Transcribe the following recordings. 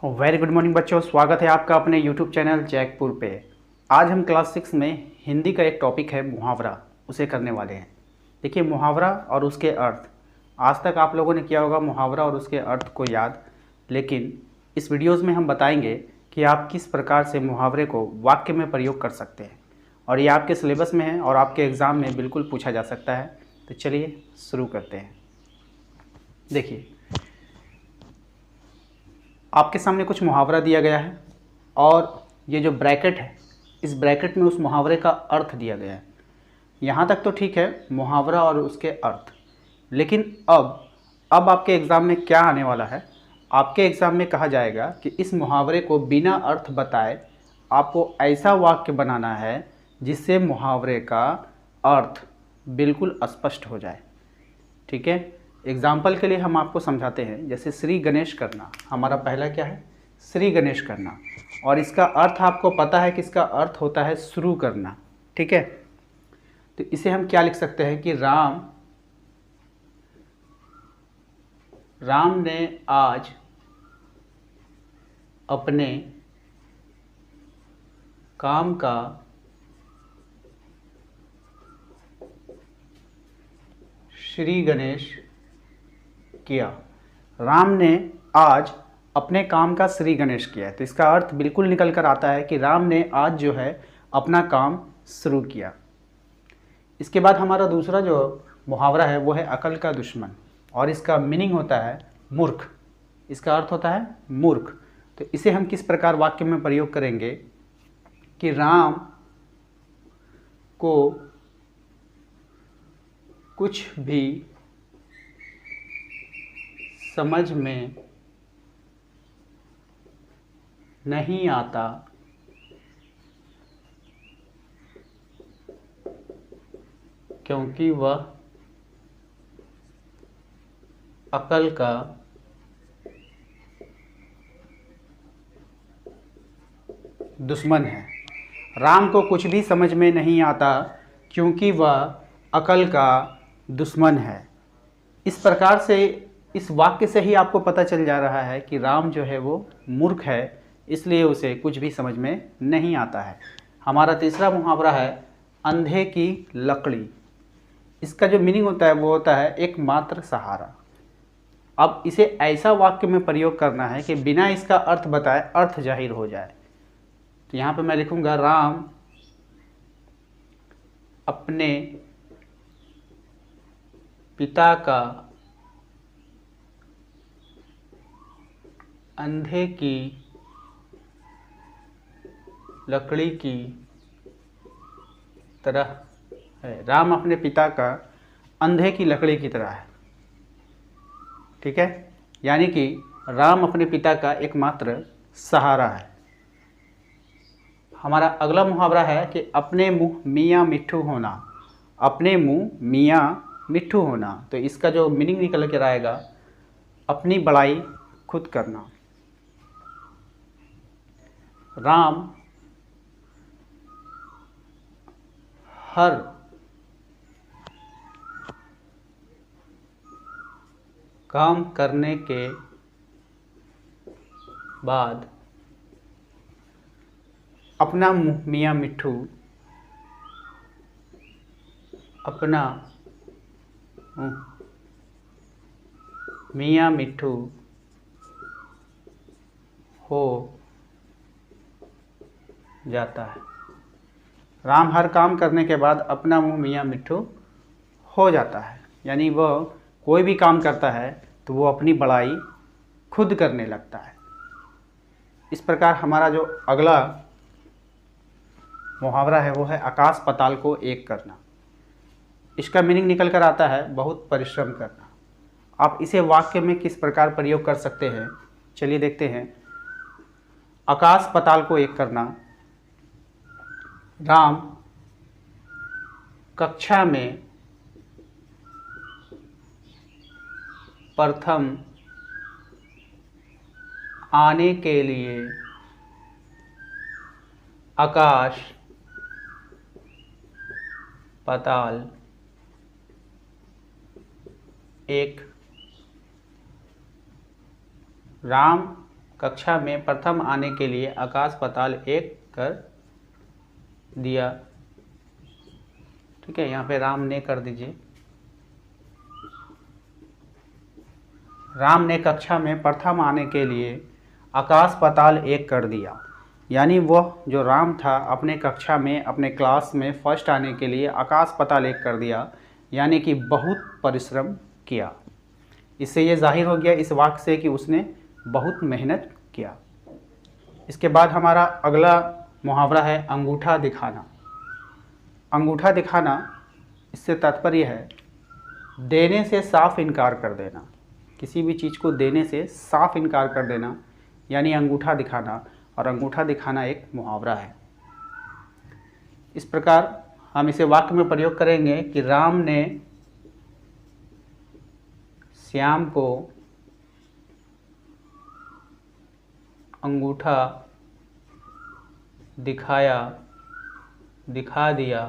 Very good morning बच्चों, स्वागत है आपका अपने यूट्यूब चैनल जैकपुर पे। आज हम क्लास 6 में हिंदी का एक टॉपिक है मुहावरा, उसे करने वाले हैं। देखिए, मुहावरा और उसके अर्थ, आज तक आप लोगों ने किया होगा मुहावरा और उसके अर्थ को याद, लेकिन इस वीडियोज़ में हम बताएंगे कि आप किस प्रकार से मुहावरे को वाक्य में प्रयोग कर सकते हैं, और ये आपके सिलेबस में है और आपके एग्ज़ाम में बिल्कुल पूछा जा सकता है। तो चलिए शुरू करते हैं। देखिए, आपके सामने कुछ मुहावरा दिया गया है और ये जो ब्रैकेट है, इस ब्रैकेट में उस मुहावरे का अर्थ दिया गया है। यहाँ तक तो ठीक है, मुहावरा और उसके अर्थ। लेकिन अब आपके एग्ज़ाम में क्या आने वाला है, आपके एग्ज़ाम में कहा जाएगा कि इस मुहावरे को बिना अर्थ बताए आपको ऐसा वाक्य बनाना है जिससे मुहावरे का अर्थ बिल्कुल स्पष्ट हो जाए। ठीक है, एग्जाम्पल के लिए हम आपको समझाते हैं। जैसे श्री गणेश करना, हमारा पहला क्या है? श्री गणेश करना, और इसका अर्थ आपको पता है कि इसका अर्थ होता है शुरू करना। ठीक है, तो इसे हम क्या लिख सकते हैं कि राम ने आज अपने काम का श्री गणेश किया। राम ने आज अपने काम का श्री गणेश किया। तो इसका अर्थ बिल्कुल निकल कर आता है कि राम ने आज जो है अपना काम शुरू किया। इसके बाद हमारा दूसरा जो मुहावरा है वो है अकल का दुश्मन, और इसका मीनिंग होता है मूर्ख। इसका अर्थ होता है मूर्ख। तो इसे हम किस प्रकार वाक्य में प्रयोग करेंगे कि राम को कुछ भी समझ में नहीं आता क्योंकि वह अकल का दुश्मन है। राम को कुछ भी समझ में नहीं आता क्योंकि वह अकल का दुश्मन है। इस प्रकार से इस वाक्य से ही आपको पता चल जा रहा है कि राम जो है वो मूर्ख है, इसलिए उसे कुछ भी समझ में नहीं आता है। हमारा तीसरा मुहावरा है अंधे की लकड़ी। इसका जो मीनिंग होता है वो होता है एकमात्र सहारा। अब इसे ऐसा वाक्य में प्रयोग करना है कि बिना इसका अर्थ बताए अर्थ जाहिर हो जाए। तो यहाँ पे मैं लिखूँगा राम अपने पिता का अंधे की लकड़ी की तरह है। राम अपने पिता का अंधे की लकड़ी की तरह है। ठीक है, यानी कि राम अपने पिता का एकमात्र सहारा है। हमारा अगला मुहावरा है कि अपने मुँह मियाँ मिट्ठू होना। अपने मुँह मियाँ मिट्ठू होना, तो इसका जो मीनिंग निकल कर आएगा अपनी बड़ाई खुद करना। राम हर काम करने के बाद अपना मुँह मियाँ मिट्ठू अपना मुँह मियाँ मिट्ठू हो जाता है। राम हर काम करने के बाद अपना मुँह मियाँ मिट्ठू हो जाता है, यानी वह कोई भी काम करता है तो वो अपनी बड़ाई खुद करने लगता है। इस प्रकार हमारा जो अगला मुहावरा है वो है आकाश पाताल को एक करना। इसका मीनिंग निकल कर आता है बहुत परिश्रम करना। आप इसे वाक्य में किस प्रकार प्रयोग कर सकते हैं, चलिए देखते हैं। आकाश पाताल को एक करना। राम कक्षा में प्रथम आने के लिए आकाश पाताल एक। राम कक्षा में प्रथम आने के लिए आकाश पाताल एक कर दिया। ठीक है, यहाँ पे राम ने कर दीजिए। राम ने कक्षा में प्रथम आने के लिए आकाश पाताल एक कर दिया। यानी वह जो राम था अपने कक्षा में, अपने क्लास में फर्स्ट आने के लिए आकाश पाताल एक कर दिया, यानी कि बहुत परिश्रम किया। इससे ये जाहिर हो गया इस वाक्य से कि उसने बहुत मेहनत किया। इसके बाद हमारा अगला मुहावरा है अंगूठा दिखाना। अंगूठा दिखाना, इससे तात्पर्य है देने से साफ इनकार कर देना। किसी भी चीज़ को देने से साफ इनकार कर देना यानी अंगूठा दिखाना, और अंगूठा दिखाना एक मुहावरा है। इस प्रकार हम इसे वाक्य में प्रयोग करेंगे कि राम ने श्याम को अंगूठा दिखा दिया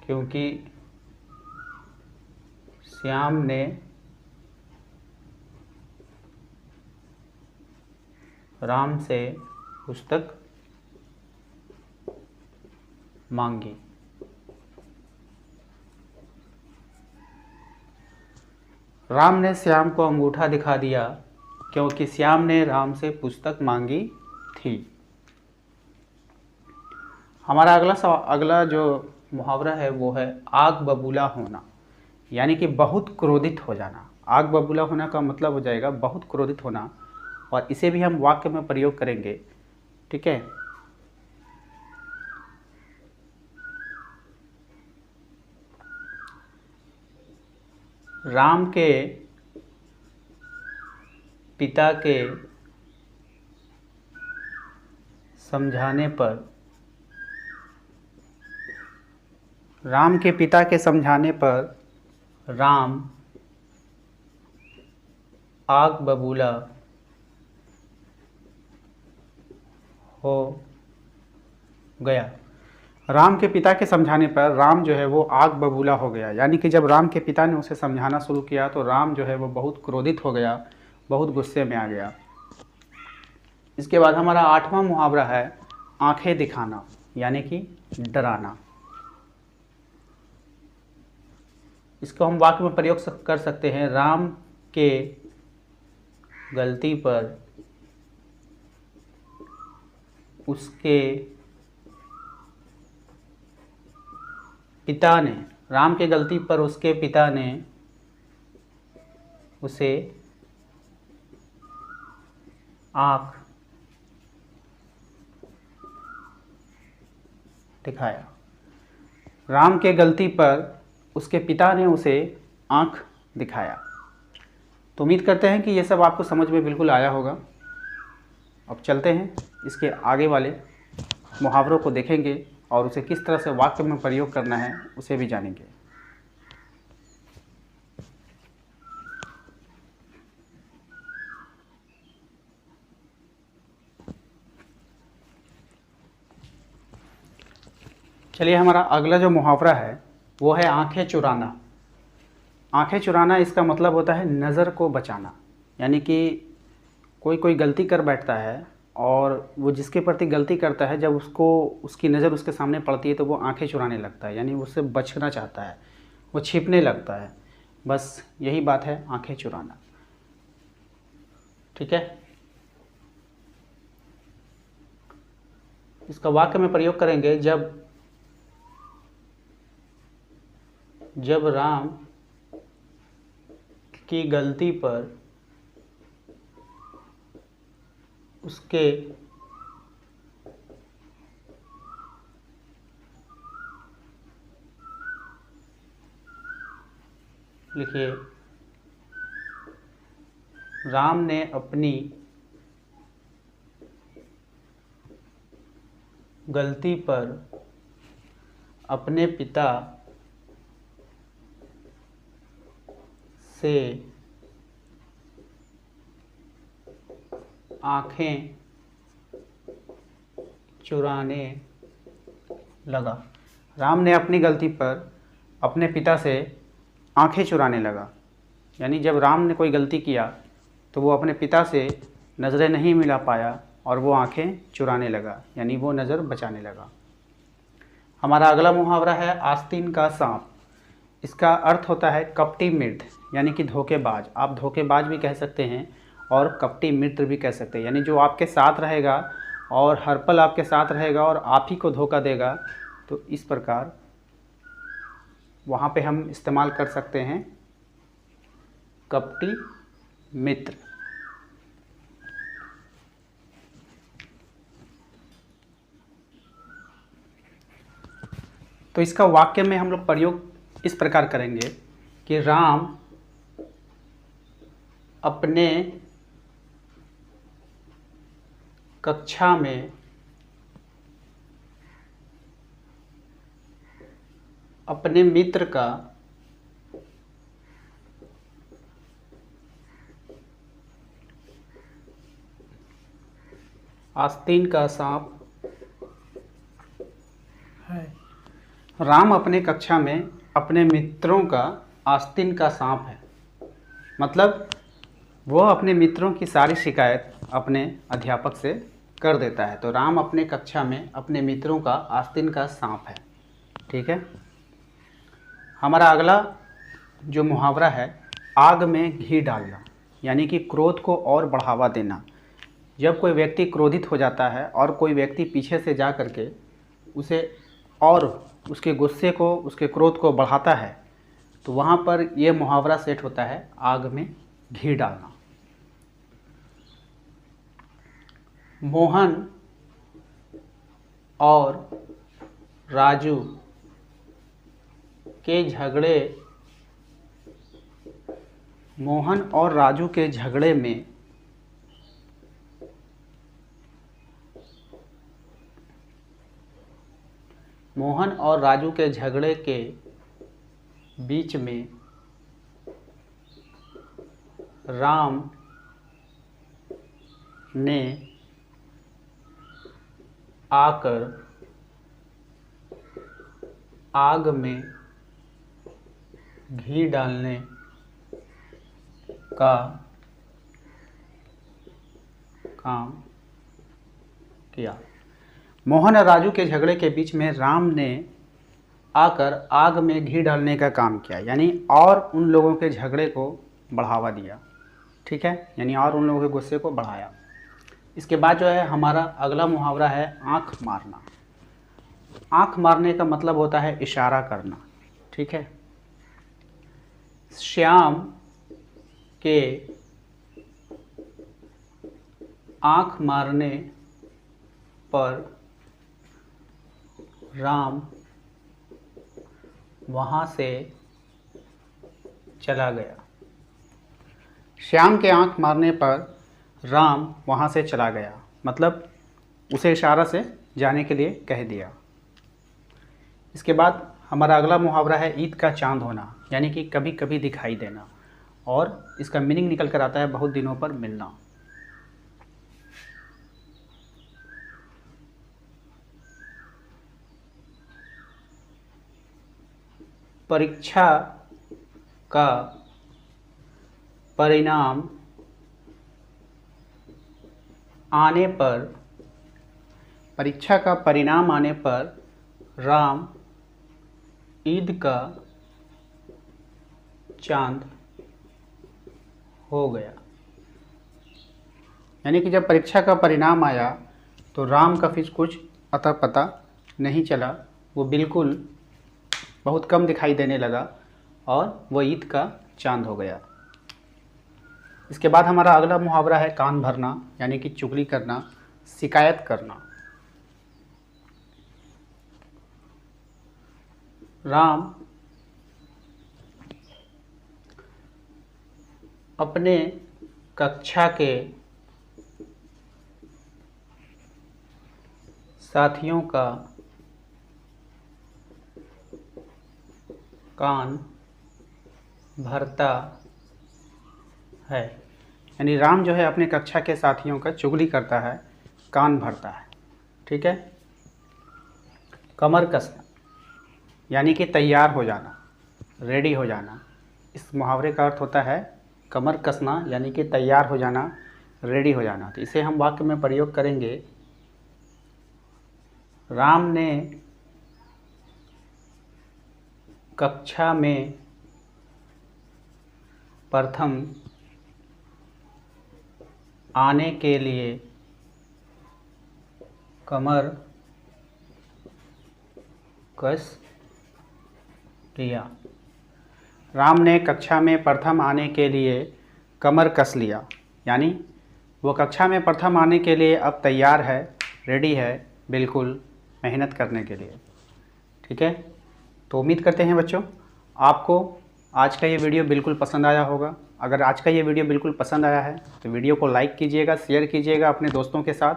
क्योंकि श्याम ने राम से पुस्तक मांगी। राम ने श्याम को अंगूठा दिखा दिया क्योंकि श्याम ने राम से पुस्तक मांगी थी। हमारा अगला जो मुहावरा है वो है आग बबूला होना, यानी कि बहुत क्रोधित हो जाना। आग बबूला होना का मतलब हो जाएगा बहुत क्रोधित होना, और इसे भी हम वाक्य में प्रयोग करेंगे। ठीक है, राम के पिता के समझाने पर राम आग बबूला हो गया। राम के पिता के समझाने पर राम जो है वो आग बबूला हो गया, यानी कि जब राम के पिता ने उसे समझाना शुरू किया तो राम जो है वो बहुत क्रोधित हो गया, बहुत गुस्से में आ गया। इसके बाद हमारा 8वां मुहावरा है आंखें दिखाना, यानी कि डराना। इसको हम वाक्य में प्रयोग कर सकते हैं। राम के गलती पर उसके पिता ने उसे आँख दिखाया। राम के गलती पर उसके पिता ने उसे आँख दिखाया। तो उम्मीद करते हैं कि ये सब आपको समझ में बिल्कुल आया होगा। अब चलते हैं इसके आगे वाले मुहावरों को देखेंगे और उसे किस तरह से वाक्य में प्रयोग करना है उसे भी जानेंगे। चलिए, हमारा अगला जो मुहावरा है वो है आंखें चुराना। आंखें चुराना, इसका मतलब होता है नज़र को बचाना। यानी कि कोई गलती कर बैठता है और वो जिसके प्रति गलती करता है, जब उसकी नज़र उसके सामने पड़ती है तो वो आंखें चुराने लगता है, यानी उससे बचना चाहता है, वो छिपने लगता है। बस यही बात है आंखें चुराना। ठीक है, इसका वाक्य में प्रयोग करेंगे जब राम की गलती पर उसके लिखिए, राम ने अपनी गलती पर अपने पिता से आँखें चुराने लगा। राम ने अपनी गलती पर अपने पिता से आंखें चुराने लगा। यानी जब राम ने कोई गलती किया तो वो अपने पिता से नज़रें नहीं मिला पाया और वो आंखें चुराने लगा, यानी वो नज़र बचाने लगा। हमारा अगला मुहावरा है आस्तीन का सांप। इसका अर्थ होता है कपटी मित्र, यानी कि धोखेबाज। आप धोखेबाज भी कह सकते हैं और कपटी मित्र भी कह सकते हैं, यानी जो आपके साथ रहेगा और हर पल आपके साथ रहेगा और आप ही को धोखा देगा। तो इस प्रकार वहाँ पे हम इस्तेमाल कर सकते हैं कपटी मित्र। तो इसका वाक्य में हम लोग प्रयोग इस प्रकार करेंगे कि राम अपने कक्षा में अपने मित्र का आस्तीन का सांप है। राम अपने कक्षा में अपने मित्रों का आस्तीन का सांप है, मतलब वह अपने मित्रों की सारी शिकायत अपने अध्यापक से कर देता है। तो राम अपने कक्षा में अपने मित्रों का आस्तीन का सांप है। ठीक है। हमारा अगला जो मुहावरा है आग में घी डालना, यानी कि क्रोध को और बढ़ावा देना। जब कोई व्यक्ति क्रोधित हो जाता है और कोई व्यक्ति पीछे से जा कर के उसे और उसके गुस्से को, उसके क्रोध को बढ़ाता है, तो वहाँ पर यह मुहावरा सेट होता है आग में घी डालना। मोहन और राजू के झगड़े मोहन और राजू के झगड़े में मोहन और राजू के झगड़े के बीच में राम ने आकर आग में घी डालने का काम किया। मोहन और राजू के झगड़े के बीच में राम ने आकर आग में घी डालने का काम किया, यानी और उन लोगों के झगड़े को बढ़ावा दिया। ठीक है, यानी और उन लोगों के गुस्से को बढ़ाया। इसके बाद जो है हमारा अगला मुहावरा है आँख मारना। आँख मारने का मतलब होता है इशारा करना। ठीक है। श्याम के आँख मारने पर राम वहाँ से चला गया। श्याम के आँख मारने पर राम वहाँ से चला गया, मतलब उसे इशारा से जाने के लिए कह दिया। इसके बाद हमारा अगला मुहावरा है ईद का चांद होना, यानी कि कभी कभी दिखाई देना, और इसका मीनिंग निकल कर आता है बहुत दिनों पर मिलना। परीक्षा का परिणाम आने पर राम ईद का चांद हो गया। यानी कि जब परीक्षा का परिणाम आया तो राम का फिर कुछ अता पता नहीं चला, वो बिल्कुल बहुत कम दिखाई देने लगा और वो ईद का चांद हो गया। इसके बाद हमारा अगला मुहावरा है कान भरना, यानी कि चुगली करना, शिकायत करना। राम अपने कक्षा के साथियों का कान भरता है। यानी राम जो है अपने कक्षा के साथियों का चुगली करता है, कान भरता है। ठीक है। कमर कसना, यानी कि तैयार हो जाना। रेडी हो जाना। इस मुहावरे का अर्थ होता है कमर कसना, यानी कि तैयार हो जाना, रेडी हो जाना। तो इसे हम वाक्य में प्रयोग करेंगे, राम ने कक्षा में प्रथम आने के लिए कमर कस लिया। राम ने कक्षा में प्रथम आने के लिए कमर कस लिया, यानी वो कक्षा में प्रथम आने के लिए अब तैयार है, रेडी है, बिल्कुल मेहनत करने के लिए। ठीक है, तो उम्मीद करते हैं बच्चों आपको आज का ये वीडियो बिल्कुल पसंद आया होगा। अगर आज का ये वीडियो बिल्कुल पसंद आया है तो वीडियो को लाइक कीजिएगा, शेयर कीजिएगा अपने दोस्तों के साथ,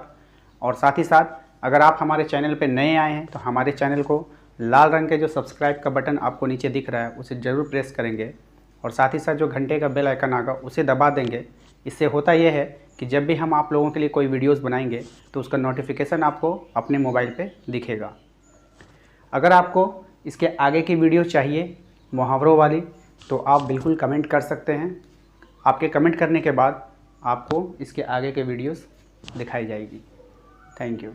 और साथ ही साथ अगर आप हमारे चैनल पर नए आए हैं तो हमारे चैनल को लाल रंग के जो सब्सक्राइब का बटन आपको नीचे दिख रहा है उसे ज़रूर प्रेस करेंगे, और साथ ही साथ जो घंटे का बेल आइकन आएगा उसे दबा देंगे। इससे होता यह है कि जब भी हम आप लोगों के लिए कोई वीडियोस बनाएंगे तो उसका नोटिफिकेशन आपको अपने मोबाइल पे दिखेगा। अगर आपको इसके आगे की वीडियो चाहिए मुहावरों वाली तो आप बिल्कुल कमेंट कर सकते हैं। आपके कमेंट करने के बाद आपको इसके आगे के वीडियोस दिखाई जाएगी। Thank you.